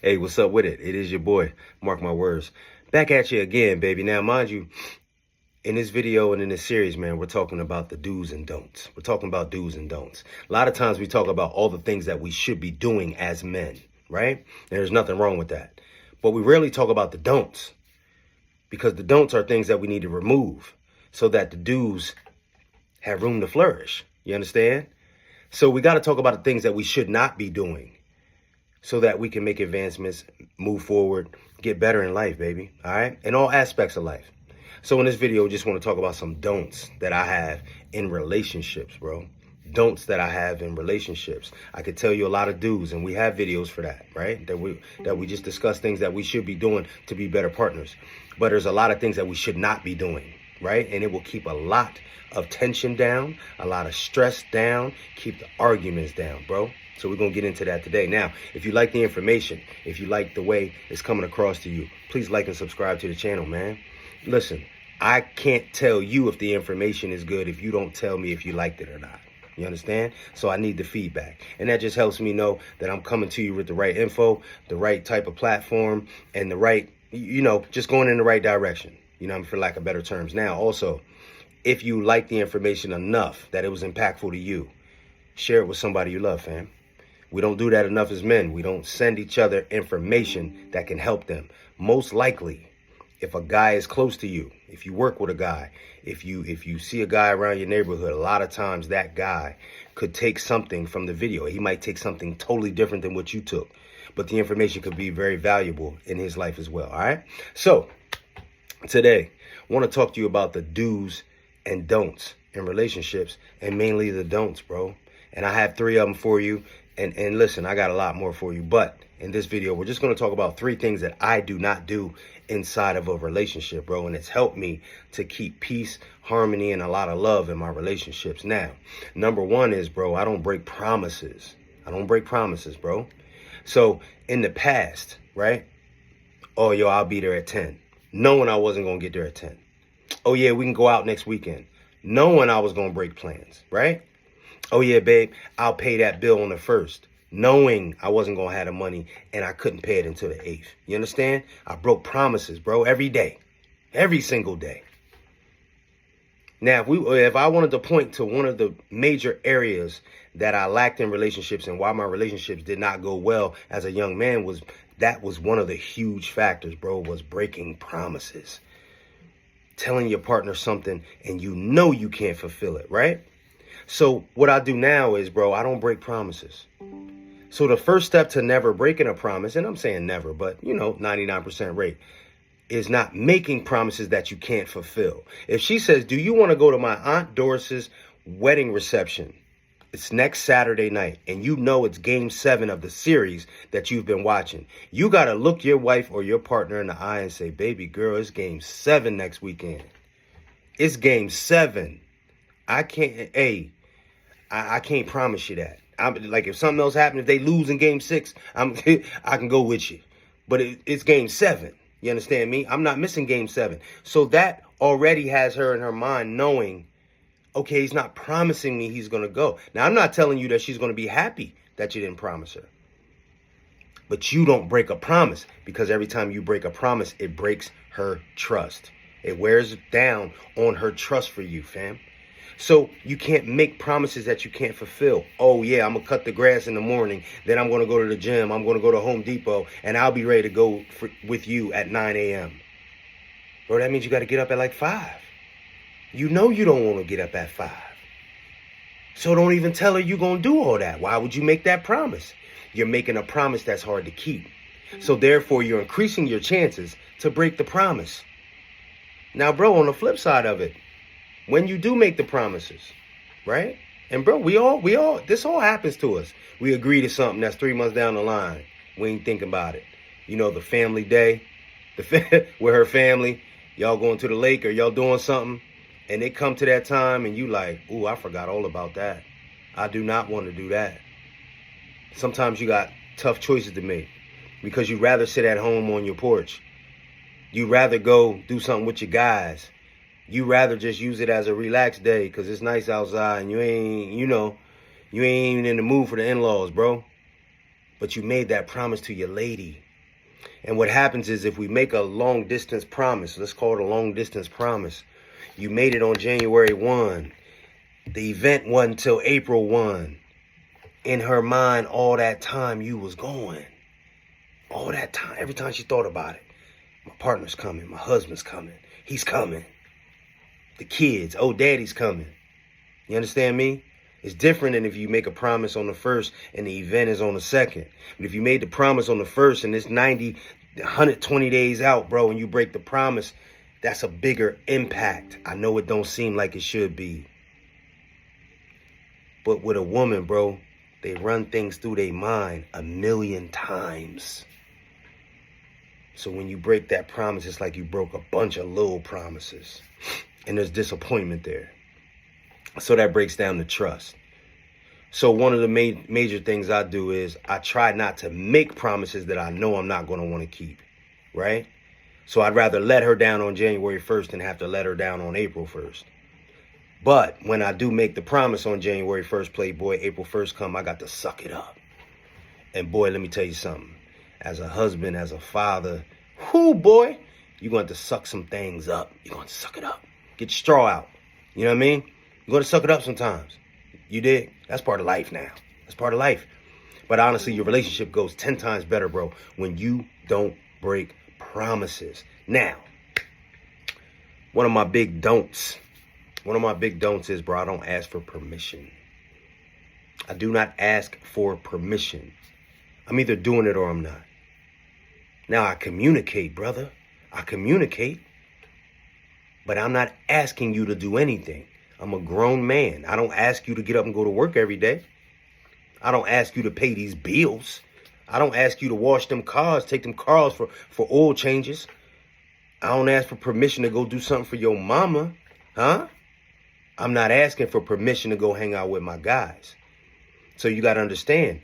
Hey, what's up with it? It is your boy, Mark my words. Back at you again, baby. Now, mind you, in this video and in this series, man, we're talking about the do's and don'ts. We're talking about do's and don'ts. A lot of times we talk about all the things that we should be doing as men, right? And there's nothing wrong with that. But we rarely talk about the don'ts, because the don'ts are things that we need to remove so that the do's have room to flourish. You understand? So we got to talk about the things that we should not be doing, so that we can make advancements, move forward, get better in life, baby. All right? In all aspects of life. So in this video, I just want to talk about some don'ts that I have in relationships, bro. Don'ts that I have in relationships. I could tell you a lot of do's, and we have videos for that, right? That we just discuss things that we should be doing to be better partners. But there's a lot of things that we should not be doing, right? And it will keep a lot of tension down, a lot of stress down, keep the arguments down, bro. So we're going to get into that today. Now, if you like the information, if you like the way it's coming across to you, please like and subscribe to the channel, man. Listen, I can't tell you if the information is good if you don't tell me if you liked it or not. You understand? So I need the feedback. And that just helps me know that I'm coming to you with the right info, the right type of platform, and the right, just going in the right direction, for lack of better terms. Now, also, if you like the information enough that it was impactful to you, share it with somebody you love, fam. We don't do that enough as men. We don't send each other information that can help them. Most likely, if a guy is close to you, if you work with a guy, if you see a guy around your neighborhood, a lot of times that guy could take something from the video. He might take something totally different than what you took, but the information could be very valuable in his life as well, all right? So today, I want to talk to you about the do's and don'ts in relationships, and mainly the don'ts, bro. And I have 3 of them for you. And listen, I got a lot more for you. But in this video, we're just going to talk about 3 things that I do not do inside of a relationship, bro. And it's helped me to keep peace, harmony, and a lot of love in my relationships. Now, number 1 is, bro, I don't break promises. I don't break promises, bro. So in the past, right? Oh, yo, I'll be there at 10. Knowing I wasn't going to get there at 10. Oh, yeah, we can go out next weekend. Knowing I was going to break plans, right? Oh, yeah, babe, I'll pay that bill on the 1st, knowing I wasn't going to have the money and I couldn't pay it until the 8th. You understand? I broke promises, bro, every day, every single day. Now, if I wanted to point to one of the major areas that I lacked in relationships and why my relationships did not go well as a young man, that was one of the huge factors, bro, was breaking promises. Telling your partner something and you know you can't fulfill it, right? So what I do now is, bro, I don't break promises. So the first step to never breaking a promise, and I'm saying never, but 99% rate, is not making promises that you can't fulfill. If she says, do you want to go to my Aunt Doris's wedding reception? It's next Saturday night, and you know it's game 7 of the series that you've been watching. You got to look your wife or your partner in the eye and say, baby girl, it's game 7 next weekend. It's game 7. I can't promise you that. Like, if something else happened, if they lose in game 6, I can go with you. But it's game 7. You understand me? I'm not missing game 7. So that already has her in her mind knowing, okay, he's not promising me he's going to go. Now, I'm not telling you that she's going to be happy that you didn't promise her. But you don't break a promise, because every time you break a promise, it breaks her trust. It wears down on her trust for you, fam. So you can't make promises that you can't fulfill. Oh, yeah, I'm going to cut the grass in the morning. Then I'm going to go to the gym. I'm going to go to Home Depot, and I'll be ready to go with you at 9 a.m. Bro, that means you got to get up at like 5. You know you don't want to get up at 5. So don't even tell her you're going to do all that. Why would you make that promise? You're making a promise that's hard to keep. So therefore, you're increasing your chances to break the promise. Now, bro, on the flip side of it, when you do make the promises, right? And bro, this all happens to us. We agree to something that's 3 months down the line. We ain't thinking about it. The family day, with her family, y'all going to the lake or y'all doing something, and it come to that time and you like, ooh, I forgot all about that. I do not want to do that. Sometimes you got tough choices to make because you'd rather sit at home on your porch. You'd rather go do something with your guys. You rather just use it as a relaxed day because it's nice outside and you ain't even in the mood for the in-laws, bro. But you made that promise to your lady. And what happens is if we make a long distance promise, let's call it a long distance promise. You made it on January 1. The event wasn't until April 1. In her mind, all that time you was going. All that time, every time she thought about it. My partner's coming. My husband's coming. He's coming. The kids. Oh, daddy's coming. You understand me? It's different than if you make a promise on the 1st and the event is on the 2nd. But if you made the promise on the 1st and it's 120 days out, bro, and you break the promise, that's a bigger impact. I know it don't seem like it should be. But with a woman, bro, they run things through their mind 1,000,000 times. So when you break that promise, it's like you broke a bunch of little promises. And there's disappointment there. So that breaks down the trust. So one of the major things I do is I try not to make promises that I know I'm not going to want to keep, right? So I'd rather let her down on January 1st than have to let her down on April 1st. But when I do make the promise on January 1st, Playboy, April 1st come, I got to suck it up. And boy, let me tell you something. As a husband, as a father, whoo, boy, you're going to have to suck some things up. You're going to suck it up. Get your straw out. You know what I mean? You're going to suck it up sometimes. You dig? That's part of life now. That's part of life. But honestly, your relationship goes 10 times better, bro, when you don't break promises. Now, one of my big don'ts is, bro, I don't ask for permission. I do not ask for permission. I'm either doing it or I'm not. Now, I communicate, brother. I communicate. But I'm not asking you to do anything. I'm a grown man. I don't ask you to get up and go to work every day. I don't ask you to pay these bills. I don't ask you to wash them cars, take them cars for oil changes. I don't ask for permission to go do something for your mama. Huh? I'm not asking for permission to go hang out with my guys. So you got to understand,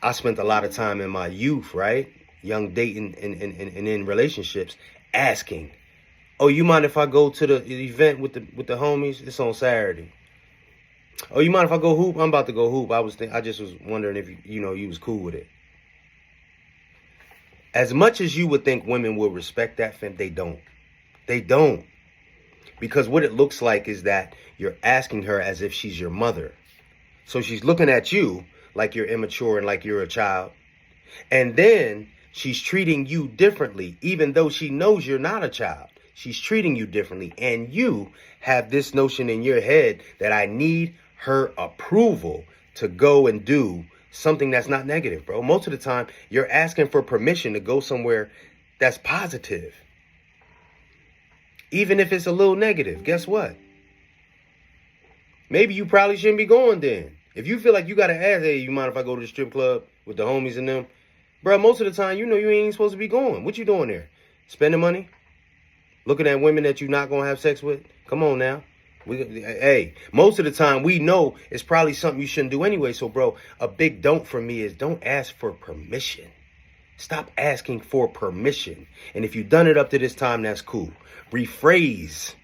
I spent a lot of time in my youth, right? Young dating and in relationships, asking, oh, you mind if I go to the event with the homies? It's on Saturday. Oh, you mind if I go hoop? I'm about to go hoop. I just was wondering if you was cool with it. As much as you would think women will respect that, fam, they don't. They don't. Because what it looks like is that you're asking her as if she's your mother. So she's looking at you like you're immature and like you're a child. And then she's treating you differently, even though she knows you're not a child. She's treating you differently. And you have this notion in your head that I need her approval to go and do something that's not negative, bro. Most of the time, you're asking for permission to go somewhere that's positive. Even if it's a little negative, guess what? Maybe you probably shouldn't be going then. If you feel like you got to ask, hey, you mind if I go to the strip club with the homies and them? Bro, most of the time, you know you ain't supposed to be going. What you doing there? Spending money? Looking at women that you're not going to have sex with? Come on now. Hey, most of the time we know it's probably something you shouldn't do anyway. So, bro, a big don't for me is don't ask for permission. Stop asking for permission. And if you've done it up to this time, that's cool. Rephrase.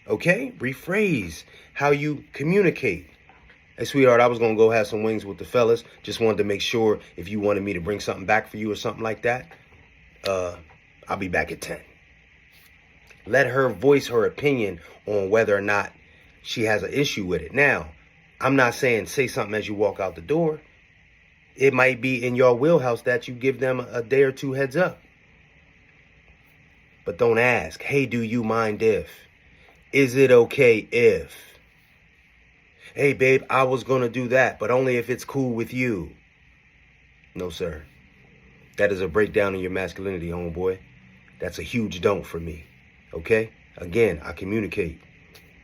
Okay? Rephrase how you communicate. Hey, sweetheart, I was going to go have some wings with the fellas. Just wanted to make sure if you wanted me to bring something back for you or something like that, I'll be back at 10. Let her voice her opinion on whether or not she has an issue with it. Now, I'm not saying say something as you walk out the door. It might be in your wheelhouse that you give them a day or two heads up. But don't ask, hey, do you mind if? Is it okay if? Hey, babe, I was going to do that, but only if it's cool with you. No, sir. That is a breakdown in your masculinity, homeboy. That's a huge don't for me. Okay? Again, I communicate.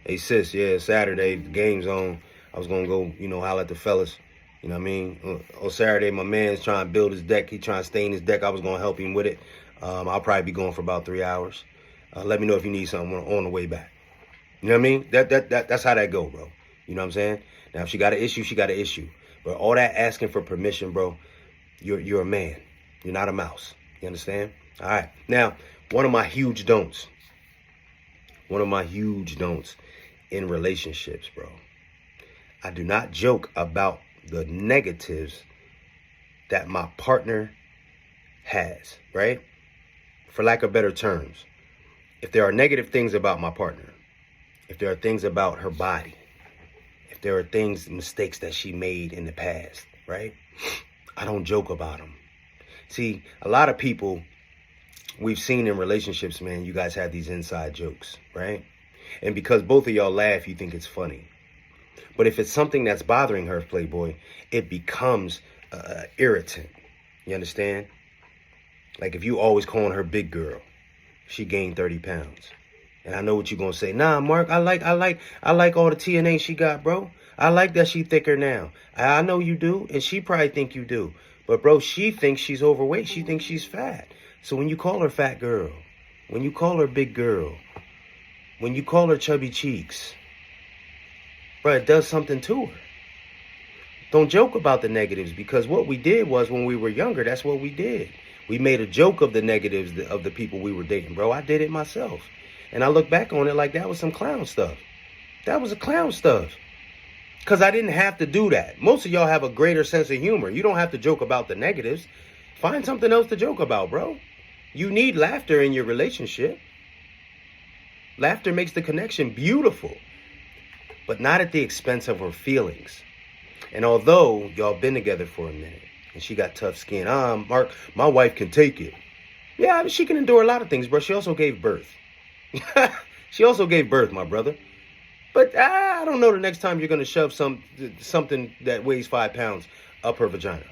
Hey, sis, yeah, Saturday, the game's on. I was going to go, holler at the fellas. You know what I mean? On Saturday, my man's trying to build his deck. He trying to stain his deck. I was going to help him with it. I'll probably be going for about 3 hours. Let me know if you need something on the way back. You know what I mean? That's how that go, bro. You know what I'm saying? Now, if she got an issue, she got an issue. But all that asking for permission, bro, you're a man. You're not a mouse. You understand? All right. Now, one of my huge don'ts. One of my huge don'ts in relationships, bro. I do not joke about the negatives that my partner has, right? for lack of better terms, if there are negative things about my partner, if there are things about her body, if there are mistakes that she made in the past, right? I don't joke about them. See, a lot of people we've seen in relationships, man, you guys have these inside jokes, right? And because both of y'all laugh, you think it's funny. But if it's something that's bothering her, Playboy, it becomes irritant. You understand? Like if you always calling her big girl, she gained 30 pounds. And I know what you're going to say. Nah, Mark, I like all the TNA she got, bro. I like that she thicker now. I know you do, and she probably think you do. But, bro, she thinks she's overweight. She thinks she's fat. So when you call her fat girl, when you call her big girl, when you call her chubby cheeks, bro, it does something to her. Don't joke about the negatives, because what we did was when we were younger, that's what we did. We made a joke of the negatives of the people we were dating, bro. I did it myself. And I look back on it like that was some clown stuff. That was a clown stuff. Because I didn't have to do that. Most of y'all have a greater sense of humor. You don't have to joke about the negatives. Find something else to joke about, bro. You need laughter in your relationship. Laughter makes the connection beautiful, but not at the expense of her feelings. And although y'all been together for a minute and she got tough skin, Mark, my wife can take it. Yeah, she can endure a lot of things, bro. She also gave birth. She also gave birth, my brother. But I don't know the next time you're going to shove something that weighs 5 pounds up her vagina.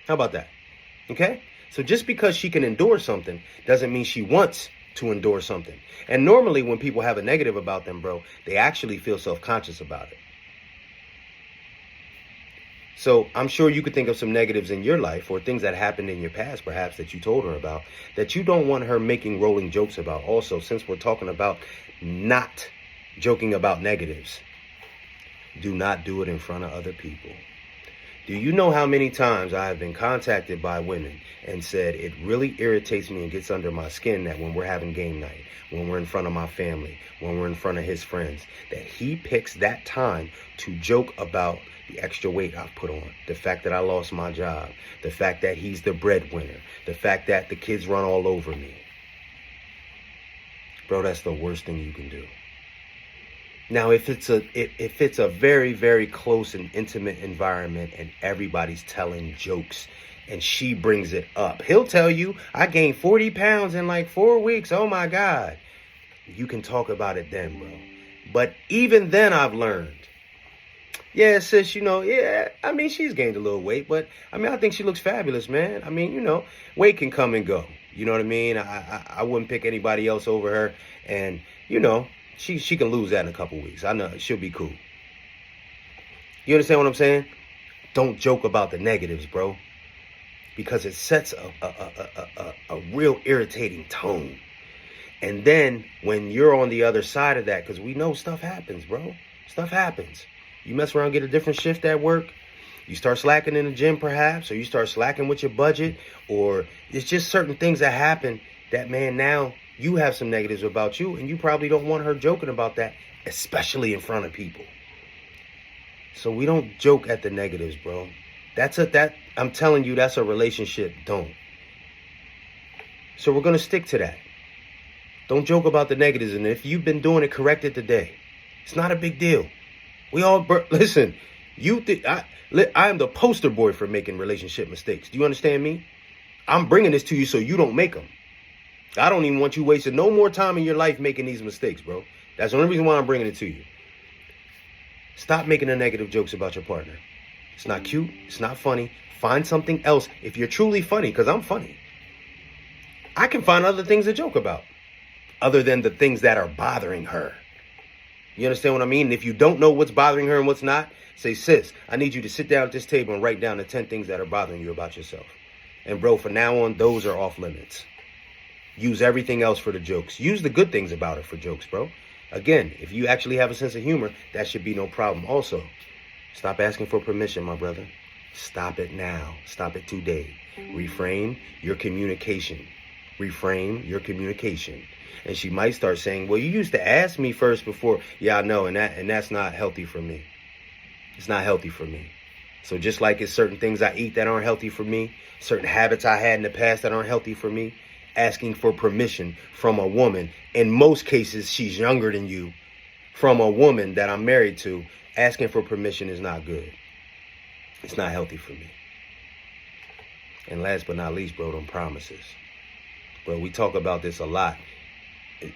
How about that? Okay? So just because she can endure something doesn't mean she wants to endure something. And normally when people have a negative about them, bro, they actually feel self-conscious about it. So I'm sure you could think of some negatives in your life or things that happened in your past, perhaps, that you told her about, that you don't want her making rolling jokes about. Also, since we're talking about not joking about negatives, do not do it in front of other people. Do you know how many times I have been contacted by women and said it really irritates me and gets under my skin that when we're having game night, when we're in front of my family, when we're in front of his friends, that he picks that time to joke about the extra weight I've put on, the fact that I lost my job, the fact that he's the breadwinner, the fact that the kids run all over me. Bro, that's the worst thing you can do. Now, if it's a very, very close and intimate environment and everybody's telling jokes and she brings it up, he'll tell you, I gained 40 pounds in like 4 weeks. Oh, my God. You can talk about it then, bro. But even then I've learned, yeah, sis, yeah, I mean, she's gained a little weight, but I mean, I think she looks fabulous, man. I mean, weight can come and go. You know what I mean? I wouldn't pick anybody else over her. And, she can lose that in a couple weeks. I know she'll be cool. You understand what I'm saying? Don't joke about the negatives, bro, because it sets a real irritating tone. And then when you're on the other side of that, because we know stuff happens, bro. Stuff happens. You mess around, get a different shift at work. You start slacking in the gym, perhaps, or you start slacking with your budget, or it's just certain things that happen that, man, now you have some negatives about you, and you probably don't want her joking about that, especially in front of people. So we don't joke at the negatives, bro. I'm telling you, that's a relationship don't. So we're going to stick to that. Don't joke about the negatives, and if you've been doing it, correct it today. It's not a big deal. We all, listen, I am the poster boy for making relationship mistakes. Do you understand me? I'm bringing this to you so you don't make them. I don't even want you wasting no more time in your life making these mistakes, bro. That's the only reason why I'm bringing it to you. Stop making the negative jokes about your partner. It's not cute. It's not funny. Find something else if you're truly funny, because I'm funny. I can find other things to joke about other than the things that are bothering her. You understand what I mean? And if you don't know what's bothering her and what's not, say, sis, I need you to sit down at this table and write down the 10 things that are bothering you about yourself. And bro, from now on, those are off limits. Use everything else for the jokes. Use the good things about it for jokes, bro. Again, if you actually have a sense of humor, that should be no problem. Also, stop asking for permission, my brother. Stop it now. Stop it today. Reframe your communication. Reframe your communication. And she might start saying, well, you used to ask me first before. Yeah, I know, and that's not healthy for me. It's not healthy for me. So just like it's certain things I eat that aren't healthy for me, certain habits I had in the past that aren't healthy for me, asking for permission from a woman. In most cases, she's younger than you. From a woman that I'm married to, asking for permission is not good. It's not healthy for me. And last but not least, bro, them promises. Bro, we talk about this a lot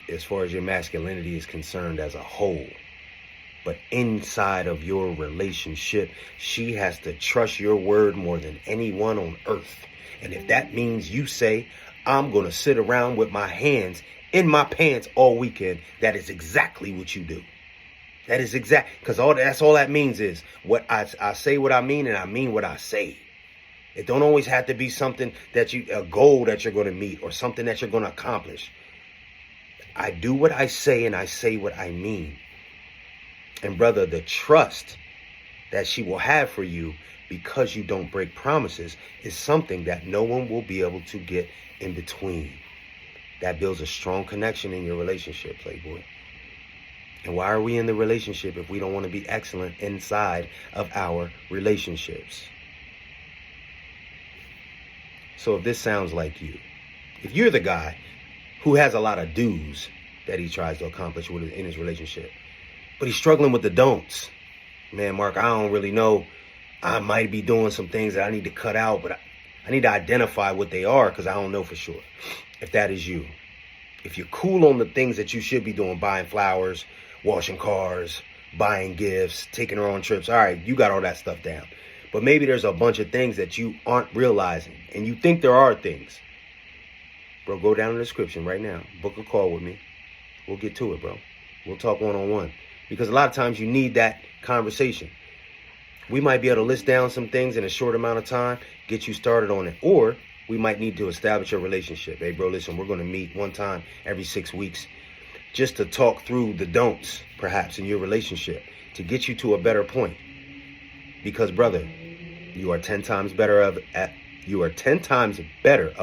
as far as your masculinity is concerned as a whole. But inside of your relationship, she has to trust your word more than anyone on earth. And if that means you say, I'm going to sit around with my hands in my pants all weekend, that is exactly what you do. That is exact, because that's all that means is what I say what I mean, and I mean what I say. It don't always have to be something that a goal that you're going to meet or something that you're going to accomplish. I do what I say and I say what I mean. And brother, the trust that she will have for you because you don't break promises is something that no one will be able to get in between. That builds a strong connection in your relationship, Playboy. And why are we in the relationship if we don't want to be excellent inside of our relationships? So if this sounds like you, if you're the guy who has a lot of do's that he tries to accomplish in his relationship, but he's struggling with the don'ts. Man, Mark, I don't really know. I might be doing some things that I need to cut out, but I need to identify what they are because I don't know for sure. If that is you, if you're cool on the things that you should be doing, buying flowers, washing cars, buying gifts, taking her on trips, all right, you got all that stuff down. But maybe there's a bunch of things that you aren't realizing, and you think there are things. Bro, go down in the description right now. Book a call with me. We'll get to it, bro. We'll talk one-on-one. Because a lot of times you need that conversation. We might be able to list down some things in a short amount of time, get you started on it. Or we might need to establish a relationship. Hey, bro, listen, we're going to meet one time every 6 weeks just to talk through the don'ts, perhaps, in your relationship to get you to a better point. Because, brother, you are 10 times better of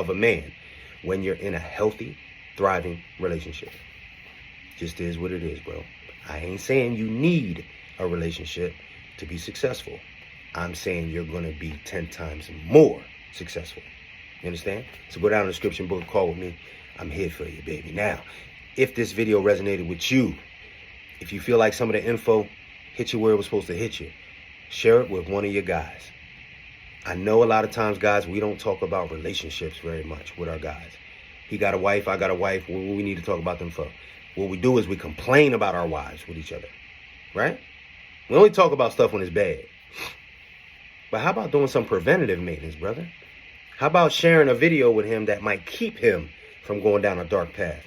a man when you're in a healthy, thriving relationship. Just is what it is, bro. I ain't saying you need a relationship to be successful. I'm saying you're going to be 10 times more successful. You understand? So go down in the description, book a call with me. I'm here for you, baby. Now, if this video resonated with you, if you feel like some of the info hit you where it was supposed to hit you, share it with one of your guys. I know a lot of times, guys, we don't talk about relationships very much with our guys. He got a wife, I got a wife. What we need to talk about them for? What we do is we complain about our wives with each other, right? We only talk about stuff when it's bad. But how about doing some preventative maintenance, brother? How about sharing a video with him that might keep him from going down a dark path?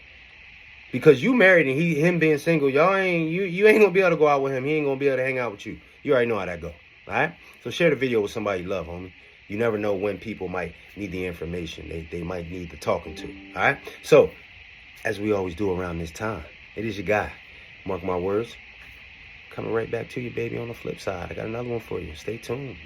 Because you married and him being single, you ain't gonna be able to go out with him. He ain't gonna be able to hang out with you. You already know how that go, all right? So share the video with somebody you love, homie. You never know when people might need the information. They might need the talking to, all right? So, as we always do around this time, it is your guy, mark my words, coming right back to you, baby, on the flip side. I got another one for you. Stay tuned.